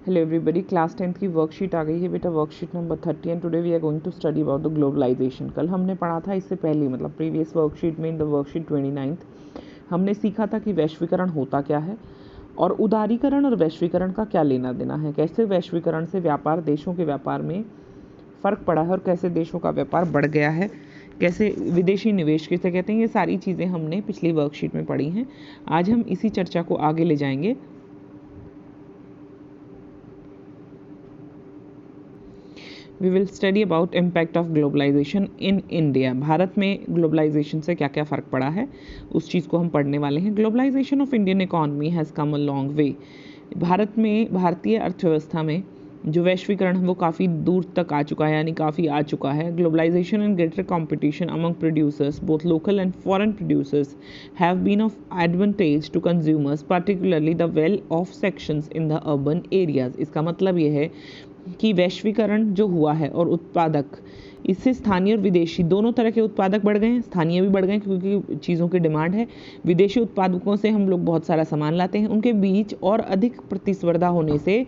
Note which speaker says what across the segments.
Speaker 1: Hello everybody, class 10th की worksheet आ गई है बेटा, worksheet number 30 and today we are going to study about the globalization. कल हमने पढ़ा था इससे पहले, मतलब प्रीवियस वर्कशीट में इन द वर्कशीट 29th हमने सीखा था कि वैश्वीकरण होता क्या है और उदारीकरण और वैश्वीकरण का क्या लेना देना है, कैसे वैश्वीकरण से व्यापार, देशों के व्यापार में फ़र्क पड़ा है और कैसे देशों का व्यापार बढ़ गया है, कैसे विदेशी निवेश किसे कहते हैं, ये सारी चीज़ें हमने पिछली वर्कशीट में पढ़ी हैं। आज हम इसी चर्चा को आगे ले जाएंगे। We will study about impact of globalization in India. Bharat में ग्लोबलाइजेशन से क्या क्या फ़र्क पड़ा है उस चीज़ को हम पढ़ने वाले हैं। Globalization of Indian economy has come a long way. Bharat में, भारतीय अर्थव्यवस्था में जो वैश्वीकरण है वो काफ़ी दूर तक आ चुका है, यानी काफ़ी आ चुका है। Globalization and greater competition among producers, both local and foreign producers, have been of advantage to consumers, particularly the well off sections in the urban areas। इसका मतलब ये है कि वैश्वीकरण जो हुआ है और उत्पादक, इससे स्थानीय और विदेशी दोनों तरह के उत्पादक बढ़ गए हैं। स्थानीय भी बढ़ गए हैं क्योंकि चीज़ों की डिमांड है। विदेशी उत्पादकों से हम लोग बहुत सारा सामान लाते हैं, उनके बीच और अधिक प्रतिस्पर्धा होने से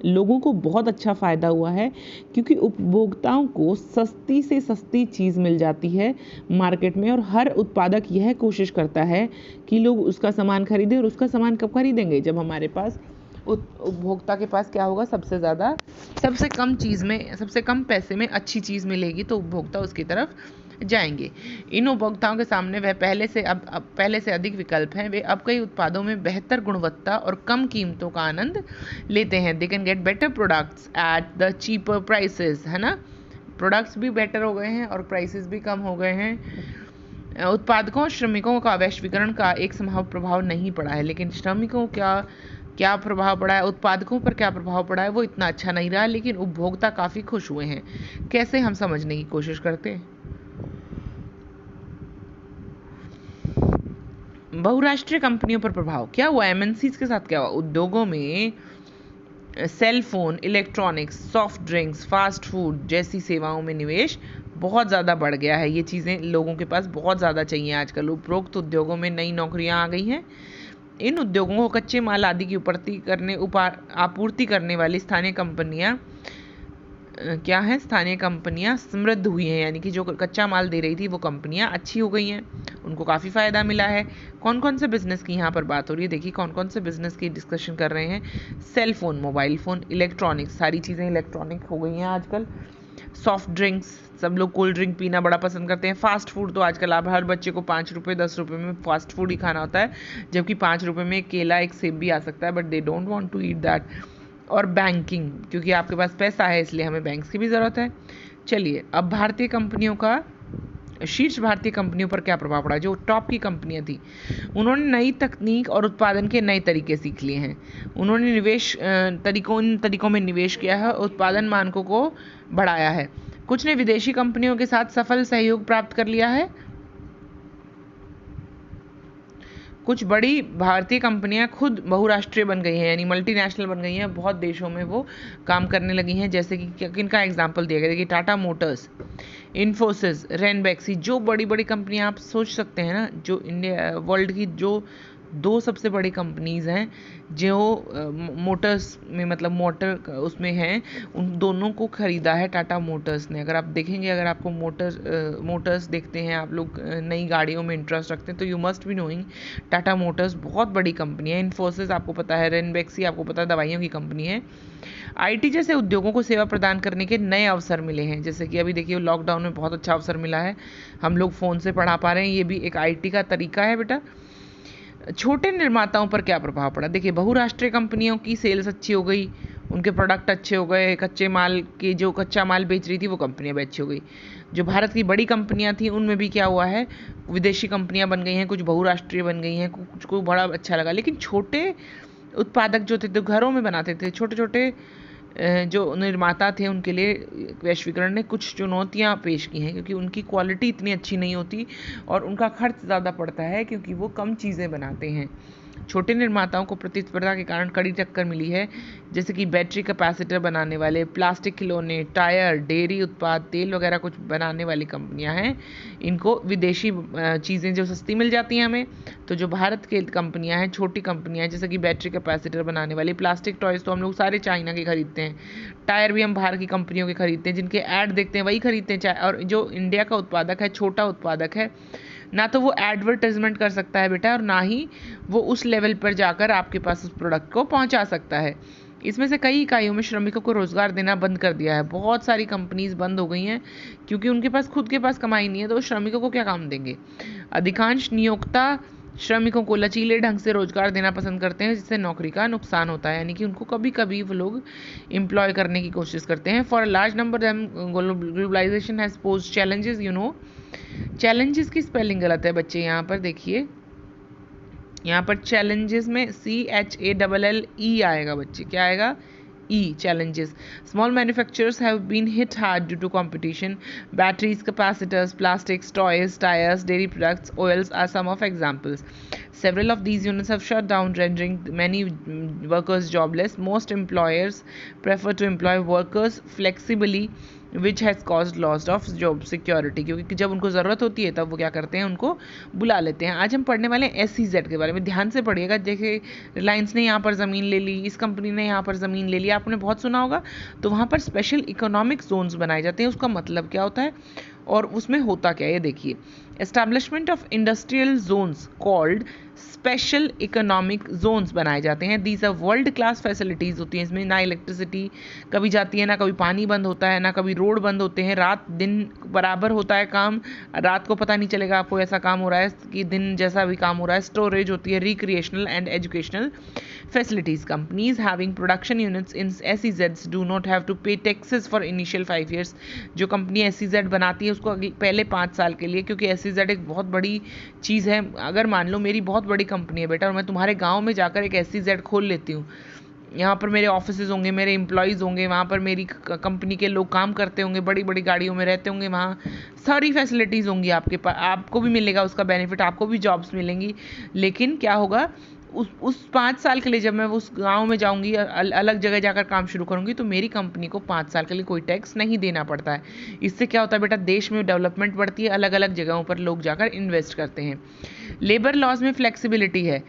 Speaker 1: लोगों को बहुत अच्छा फ़ायदा हुआ है, क्योंकि उपभोक्ताओं को सस्ती से सस्ती चीज़ मिल जाती है मार्केट में, और हर उत्पादक यह कोशिश करता है कि लोग उसका सामान खरीदें। और उसका सामान कब खरीदेंगे? जब हमारे पास उपभोक्ता के पास क्या होगा, सबसे ज़्यादा, सबसे कम चीज़ में, सबसे कम पैसे में अच्छी चीज़ मिलेगी, तो उपभोक्ता उसकी तरफ जाएंगे। इन उपभोक्ताओं के सामने वह पहले से अधिक विकल्प हैं। वे अब कई उत्पादों में बेहतर गुणवत्ता और कम कीमतों का आनंद लेते हैं। They can get better products at the cheaper prices, है ना। प्रोडक्ट्स भी बेटर हो गए हैं और प्राइसेस भी कम हो गए हैं। उत्पादकों और श्रमिकों का वैश्वीकरण का एक संभावित प्रभाव नहीं पड़ा है, लेकिन श्रमिकों क्या प्रभाव पड़ा है, उत्पादकों पर क्या प्रभाव पड़ा है, वो इतना अच्छा नहीं रहा, लेकिन उपभोक्ता काफ़ी खुश हुए हैं। कैसे, हम समझने की कोशिश करते हैं। बहुराष्ट्रीय कंपनियों पर प्रभाव क्या हुआ, एमएनसीज के साथ क्या हुआ। उद्योगों में cell phone, electronics, soft drinks, fast food जैसी सेवाओं में निवेश बहुत ज़्यादा बढ़ गया है। ये चीज़ें लोगों के पास बहुत ज़्यादा चाहिए आजकल। उपरोक्त उद्योगों में नई नौकरियां आ गई हैं। इन उद्योगों को कच्चे माल आदि की आपूर्ति करने वाली स्थानीय कंपनियां क्या हैं, स्थानीय कंपनियां समृद्ध हुई हैं, यानी कि जो कच्चा माल दे रही थी वो कंपनियां अच्छी हो गई हैं, उनको काफ़ी फ़ायदा मिला है। कौन कौन से बिज़नेस की यहाँ पर बात हो रही है, देखिए कौन कौन से बिज़नेस की डिस्कशन कर रहे हैं। Cell phone, mobile phone, electronics, सारी चीज़ें इलेक्ट्रॉनिक हो गई हैं आजकल। सॉफ्ट ड्रिंक्स, सब लोग कोल्ड ड्रिंक पीना बड़ा पसंद करते हैं। फास्ट फूड तो आजकल आप हर बच्चे को 5 रुपये 10 रुपये में फास्ट फूड ही खाना होता है, जबकि 5 रुपये में एक केला, एक सेब भी आ सकता है, but they don't want to eat that. और बैंकिंग, क्योंकि आपके पास पैसा है इसलिए हमें बैंक्स की भी ज़रूरत है। चलिए, अब भारतीय कंपनियों का, शीर्ष भारतीय कंपनियों पर क्या प्रभाव पड़ा। जो टॉप की कंपनियां थी, उन्होंने नई तकनीक और उत्पादन के नए तरीके सीख लिए हैं। उन्होंने इन तरीकों में निवेश किया है, उत्पादन मानकों को बढ़ाया है। कुछ ने विदेशी कंपनियों के साथ सफल सहयोग प्राप्त कर लिया है। कुछ बड़ी भारतीय कंपनियां खुद बहुराष्ट्रीय बन गई हैं, यानी मल्टीनेशनल बन गई हैं, बहुत देशों में वो काम करने लगी हैं। जैसे कि किनका एग्जांपल दिया गया, देखिए टाटा मोटर्स, इन्फोसिस, रेनबैक्सी, जो बड़ी बड़ी कंपनियां आप सोच सकते हैं ना, जो इंडिया वर्ल्ड की जो 2 सबसे बड़ी कंपनीज़ हैं जो मोटर्स में, मतलब मोटर उसमें हैं, उन दोनों को ख़रीदा है टाटा मोटर्स ने। अगर आप देखेंगे, अगर आपको मोटर्स देखते हैं, आप लोग नई गाड़ियों में इंटरेस्ट रखते हैं, तो you must be knowing Tata Motors बहुत बड़ी कंपनी है। इन्फोसिस आपको पता है, रेनबैक्सी आपको पता है दवाइयों की कंपनी है। आईटी जैसे उद्योगों को सेवा प्रदान करने के नए अवसर मिले हैं, जैसे कि अभी देखिए लॉकडाउन में बहुत अच्छा अवसर मिला है, हम लोग फ़ोन से पढ़ा पा रहे हैं, ये भी एक आईटी का तरीका है बेटा। छोटे निर्माताओं पर क्या प्रभाव पड़ा, देखिए बहुराष्ट्रीय कंपनियों की सेल्स अच्छी हो गई, उनके प्रोडक्ट अच्छे हो गए, कच्चे माल की, जो कच्चा माल बेच रही थी वो कंपनियां भी अच्छी हो गई। जो भारत की बड़ी कंपनियां थी उनमें भी क्या हुआ है, विदेशी कंपनियां बन गई हैं, कुछ बहुराष्ट्रीय बन गई हैं, कुछ को बड़ा अच्छा लगा। लेकिन छोटे उत्पादक जो थे, जो घरों में बनाते थे, छोटे छोटे जो निर्माता थे, उनके लिए वैश्वीकरण ने कुछ चुनौतियां पेश की हैं, क्योंकि उनकी क्वालिटी इतनी अच्छी नहीं होती और उनका खर्च ज़्यादा पड़ता है, क्योंकि वो कम चीज़ें बनाते हैं। छोटे निर्माताओं को प्रतिस्पर्धा के कारण कड़ी टक्कर मिली है, जैसे कि बैटरी कैपेसिटर बनाने वाले, प्लास्टिक खिलौने, टायर, डेयरी उत्पाद, तेल वगैरह कुछ बनाने वाली कंपनियां हैं। इनको विदेशी चीज़ें जो सस्ती मिल जाती हैं हमें, तो जो भारत के कंपनियां हैं, छोटी कंपनियां हैं, जैसे कि बैटरी कैपेसिटर बनाने वाली, प्लास्टिक टॉयज़ तो हम लोग सारे चाइना के खरीदते हैं, टायर भी हम बाहर की कंपनियों के खरीदते हैं, जिनके ऐड देखते हैं वही खरीदते हैं। और जो इंडिया का उत्पादक है, छोटा उत्पादक है, ना तो वो एडवर्टाइजमेंट कर सकता है बेटा, और ना ही वो उस लेवल पर जाकर आपके पास उस प्रोडक्ट को पहुंचा सकता है। इसमें से कई इकाइयों में श्रमिकों को रोजगार देना बंद कर दिया है। बहुत सारी कंपनीज बंद हो गई हैं क्योंकि उनके पास खुद के पास कमाई नहीं है, तो श्रमिकों को क्या काम देंगे। अधिकांश नियोक्ता श्रमिकों को लचीले ढंग से रोजगार देना पसंद करते हैं, जिससे नौकरी का नुकसान होता है, यानी कि उनको कभी कभी वो लोग एम्प्लॉय करने की कोशिश करते हैं। For a large number globalization has posed challenges, you know. Challenges की स्पेलिंग गलत है बच्चे, यहाँ पर देखिए, यहाँ पर चैलेंजेस में CHALLE आएगा बच्चे, क्या आएगा, E, challenges. Small manufacturers have been hit hard due to competition. Batteries, capacitors, plastics, toys, tires, dairy products, oils are some of examples. Several of these units have shut down, rendering many workers jobless. Most employers prefer to employ workers flexibly, which has caused loss of job security, क्योंकि जब उनको ज़रूरत होती है तब वो क्या करते हैं, उनको बुला लेते हैं। आज हम पढ़ने वाले हैं SEZ के बारे में, ध्यान से पढ़िएगा। जैसे रिलायंस ने यहाँ पर ज़मीन ले ली, इस कंपनी ने यहाँ पर ज़मीन ले ली, आपने बहुत सुना होगा, तो वहाँ पर स्पेशल इकोनॉमिक जोन्स बनाए जाते हैं। उसका मतलब क्या होता है और उसमें होता क्या है, ये देखिए। Establishment of industrial zones called special economic zones बनाए जाते हैं। These are world class facilities होती हैं, इसमें ना इलेक्ट्रिसिटी कभी जाती है, ना कभी पानी बंद होता है, ना कभी रोड बंद होते हैं, रात दिन बराबर होता है काम, रात को पता नहीं चलेगा आपको ऐसा काम हो रहा है कि दिन जैसा भी काम हो रहा है। स्टोरेज होती है, recreational and educational facilities. Companies having production units in SEZs do not have to pay taxes for initial 5 years. जो कंपनी SEZ बनाती है उसको पहले 5 साल के लिए, क्योंकि SEZ एक बहुत बड़ी चीज़ है। अगर मान लो मेरी बहुत बड़ी कंपनी है बेटा, और मैं तुम्हारे गांव में जाकर एक SEZ खोल लेती हूँ, यहाँ पर मेरे ऑफिसेज होंगे, मेरे एम्प्लॉयज़ होंगे, वहाँ पर मेरी कंपनी के लोग काम करते होंगे, बड़ी बड़ी गाड़ियों में रहते होंगे, वहाँ सारी फैसिलिटीज़ होंगी आपके पास, आपको भी मिलेगा उसका बेनिफिट, आपको भी जॉब्स मिलेंगी। लेकिन क्या होगा, उस 5 साल के लिए जब मैं उस गांव में जाऊंगी, अलग जगह जाकर काम शुरू करूंगी, तो मेरी कंपनी को 5 साल के लिए कोई टैक्स नहीं देना पड़ता है। इससे क्या होता है बेटा, देश में डेवलपमेंट बढ़ती है, अलग अलग जगहों पर लोग जाकर इन्वेस्ट करते हैं। लेबर लॉज में फ्लेक्सिबिलिटी है,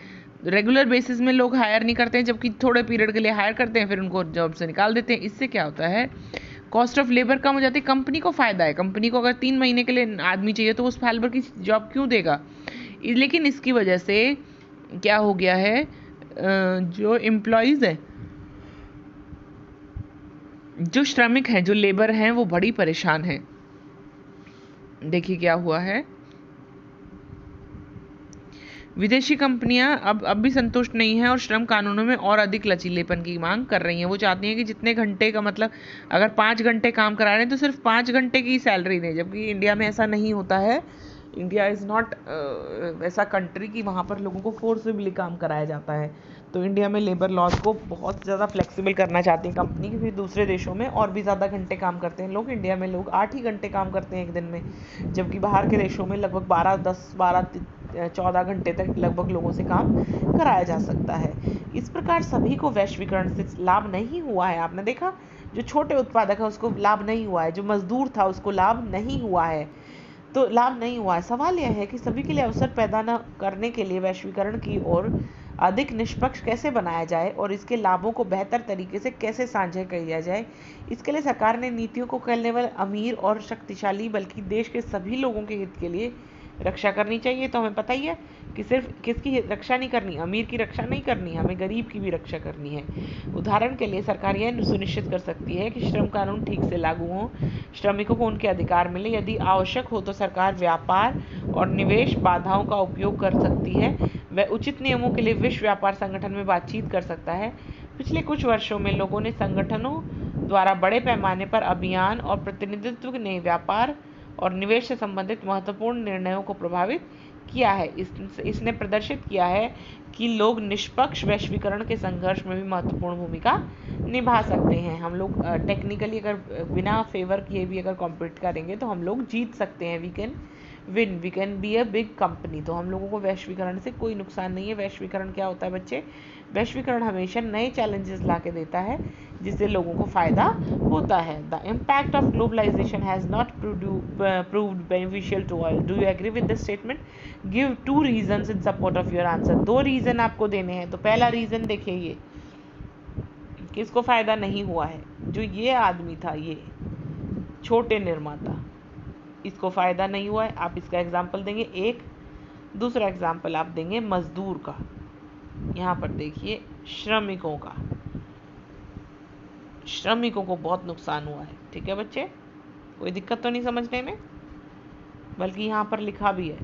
Speaker 1: रेगुलर बेसिस में लोग हायर नहीं करते हैं, जबकि थोड़े पीरियड के लिए हायर करते हैं, फिर उनको जॉब से निकाल देते हैं। इससे क्या होता है, कॉस्ट ऑफ लेबर कम हो जाती है, कंपनी को फ़ायदा है। कंपनी को अगर 3 महीने के लिए आदमी चाहिए तो उस साल भर की जॉब क्यों देगा। लेकिन इसकी वजह से क्या हो गया है, जो एम्प्लॉयज़ हैं, जो श्रमिक हैं, जो लेबर हैं, वो बड़ी परेशान हैं। देखिए क्या हुआ है, विदेशी कंपनियां अब भी संतुष्ट नहीं हैं और श्रम कानूनों में और अधिक लचीलेपन की मांग कर रही हैं। वो चाहती हैं कि जितने घंटे का, मतलब अगर 5 घंटे काम करा रहे हैं तो सिर्फ 5 घंटे की सैलरी दें, जबकि इंडिया में ऐसा नहीं होता है। इंडिया इज़ नॉट ऐसा कंट्री कि वहाँ पर लोगों को फोर्सफुली काम कराया जाता है। तो इंडिया में लेबर लॉज को बहुत ज़्यादा फ्लेक्सिबल करना चाहती है कंपनी, क्योंकि दूसरे देशों में और भी ज़्यादा घंटे काम करते हैं लोग। इंडिया में लोग 8 ही घंटे काम करते हैं एक दिन में, जबकि बाहर के देशों में लगभग 14 घंटे तक लगभग लोगों से काम कराया जा सकता है। इस प्रकार सभी को वैश्वीकरण से लाभ नहीं हुआ है। आपने देखा, जो छोटे उत्पादक है उसको लाभ नहीं हुआ है, जो मजदूर था उसको लाभ नहीं हुआ है, तो लाभ नहीं हुआ है। सवाल यह है कि सभी के लिए अवसर पैदा न करने के लिए वैश्वीकरण की ओर अधिक निष्पक्ष कैसे बनाया जाए और इसके लाभों को बेहतर तरीके से कैसे साझा किया जाए। इसके लिए सरकार ने नीतियों को केवल अमीर और शक्तिशाली बल्कि देश के सभी लोगों के हित के लिए रक्षा करनी चाहिए। तो हमें पता ही है कि सिर्फ किसकी रक्षा नहीं करनी, अमीर की रक्षा नहीं करनी, हमें गरीब की भी रक्षा करनी है। उदाहरण के लिए सरकार यह सुनिश्चित कर सकती है कि श्रम कानून ठीक से लागू हों, श्रमिकों को उनके अधिकार मिले। यदि आवश्यक हो तो सरकार व्यापार और निवेश बाधाओं का उपयोग कर सकती है। वह उचित नियमों के लिए विश्व व्यापार संगठन में बातचीत कर सकता है। पिछले कुछ वर्षों में लोगों ने संगठनों द्वारा बड़े पैमाने पर अभियान और प्रतिनिधित्व ने व्यापार और निवेश से संबंधित महत्वपूर्ण निर्णयों को प्रभावित किया है। इसने प्रदर्शित किया है कि लोग निष्पक्ष वैश्वीकरण के संघर्ष में भी महत्वपूर्ण भूमिका निभा सकते हैं। हम लोग टेक्निकली अगर बिना फेवर किए भी अगर कॉम्पीट करेंगे तो हम लोग जीत सकते हैं। We can win, we can be a big company. तो हम लोगों को वैश्वीकरण से कोई नुकसान नहीं है। वैश्वीकरण क्या होता है बच्चे? वैश्वीकरण हमेशा नए चैलेंजेस ला के देता है जिससे लोगों को फायदा होता है। The impact of globalization has not proved beneficial to all. Do you agree with this statement? Give 2 reasons in support of your answer. 2 reason आपको देने हैं। तो पहला रीजन देखिए, ये किसको फायदा नहीं हुआ है? जो ये आदमी था, ये छोटे निर्माता, इसको फ़ायदा नहीं हुआ है। आप इसका एग्जाम्पल देंगे एक। दूसरा एग्जाम्पल आप देंगे मजदूर का। यहाँ पर देखिए श्रमिकों का, श्रमिकों को बहुत नुकसान हुआ है। ठीक है बच्चे, कोई दिक्कत तो नहीं समझने में? बल्कि यहाँ पर लिखा भी है,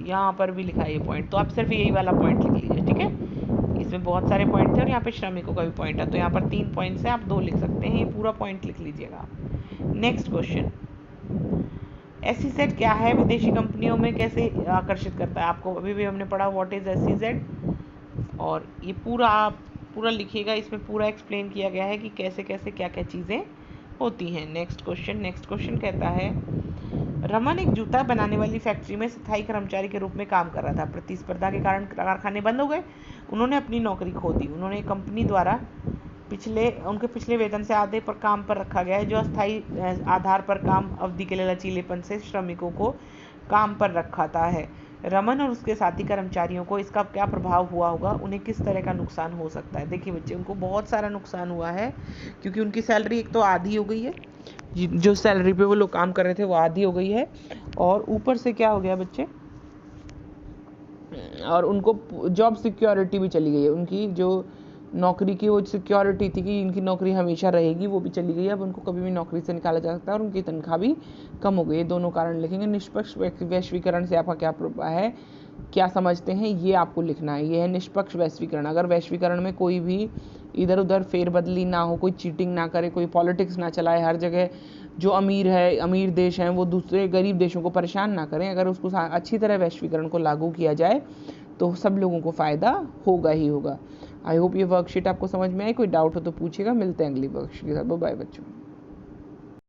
Speaker 1: यहाँ पर भी लिखा है ये पॉइंट। तो आप सिर्फ यही वाला पॉइंट लिख लीजिए। ठीक है, इसमें बहुत सारे पॉइंट थे और यहाँ पे श्रमिकों का भी पॉइंट है। तो यहाँ पर 3 पॉइंट्स हैं, आप 2 लिख सकते हैं। ये पूरा पॉइंट लिख लीजिएगा आप। नेक्स्ट क्वेश्चन, SEZ क्या है? विदेशी कंपनियों में कैसे आकर्षित करता है? आपको अभी भी हमने पढ़ा व्हाट इज SEZ, और ये पूरा आप पूरा लिखिएगा। इसमें पूरा एक्सप्लेन किया गया है कि कैसे कैसे क्या क्या चीज़ें होती हैं। नेक्स्ट क्वेश्चन कहता है, रमन एक जूता बनाने वाली फैक्ट्री में स्थायी कर्मचारी के रूप में काम कर रहा था। प्रतिस्पर्धा के कारण कारखाने बंद हो गए, उन्होंने अपनी नौकरी खो दी। उन्होंने कंपनी द्वारा उनके पिछले वेतन से आधे पर काम पर रखा गया है, जो अस्थायी आधार पर काम अवधि के लिए लचीलेपन से श्रमिकों को काम पर रखाता है। रमन और उसके साथी कर्मचारियों को इसका क्या प्रभाव हुआ होगा? उन्हें किस तरह का नुकसान हो सकता है? देखिए बच्चे, उनको बहुत सारा नुकसान हुआ है, क्योंकि उनकी सैलरी एक तो आधी हो गई है, जो सैलरी पे वो लोग काम कर रहे थे वो आधी हो गई है, और ऊपर से क्या हो गया बच्चे, और उनको जॉब सिक्योरिटी भी चली गई है। उनकी जो नौकरी की वो सिक्योरिटी थी कि इनकी नौकरी हमेशा रहेगी, वो भी चली गई है। अब उनको कभी भी नौकरी से निकाला जा सकता है, और उनकी तनख्वाह भी कम हो गई। ये दोनों कारण लिखेंगे। निष्पक्ष वैश्वीकरण से आपका क्या प्रभाव है, क्या समझते हैं, ये आपको लिखना है। ये है निष्पक्ष वैश्वीकरण। अगर वैश्वीकरण में कोई भी इधर उधर फेरबदली ना हो, कोई चीटिंग ना करे, कोई पॉलिटिक्स ना चलाए, हर जगह जो अमीर देश हैं वो दूसरे गरीब देशों को परेशान ना करें, अगर उसको अच्छी तरह वैश्वीकरण को लागू किया जाए तो सब लोगों को फ़ायदा होगा ही होगा। आई होप ये वर्कशीट आपको समझ में आई। कोई डाउट हो तो पूछिएगा। मिलते हैं अगली वर्कशीट के साथ। बाय बच्चों।